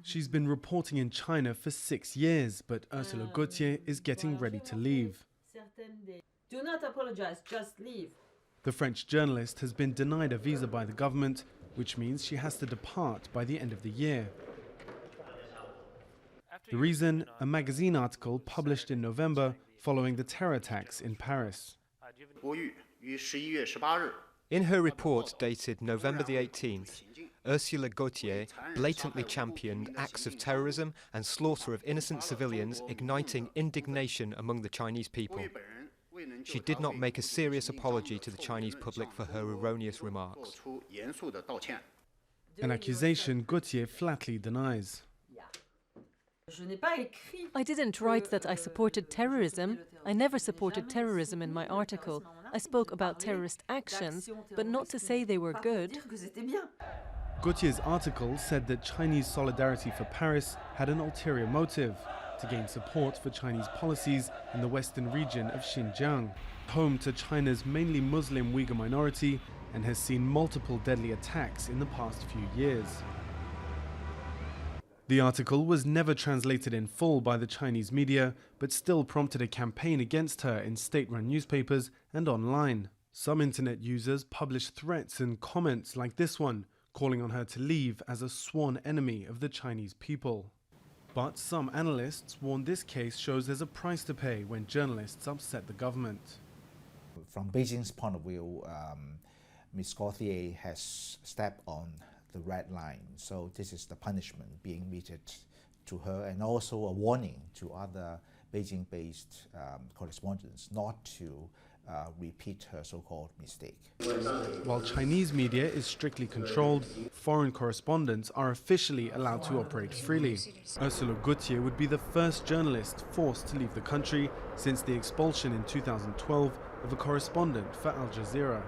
She's been reporting in China for 6 years, but Ursula Gauthier is getting ready to leave. Do not apologize, just leave. The French journalist has been denied a visa by the government, which means she has to depart by the end of the year. The reason? A magazine article published in November following the terror attacks in Paris. In her report dated November the 18th, Ursula Gauthier blatantly championed acts of terrorism and slaughter of innocent civilians, igniting indignation among the Chinese people. She did not make a serious apology to the Chinese public for her erroneous remarks. An accusation Gauthier flatly denies. I didn't write that I supported terrorism. I never supported terrorism in my article. I spoke about terrorist actions, but not to say they were good. Gauthier's article said that Chinese solidarity for Paris had an ulterior motive: to gain support for Chinese policies in the western region of Xinjiang, home to China's mainly Muslim Uighur minority, and has seen multiple deadly attacks in the past few years. The article was never translated in full by the Chinese media, but still prompted a campaign against her in state-run newspapers and online. Some internet users published threats and comments like this one, calling on her to leave as a sworn enemy of the Chinese people. But some analysts warn this case shows there's a price to pay when journalists upset the government. From Beijing's point of view, Ms. Gauthier has stepped on the red line, so this is the punishment being meted to her, and also a warning to other Beijing-based correspondents not to repeat her so-called mistake. While Chinese media is strictly controlled, foreign correspondents are officially allowed to operate freely. Ursula Gauthier would be the first journalist forced to leave the country since the expulsion in 2012 of a correspondent for Al Jazeera.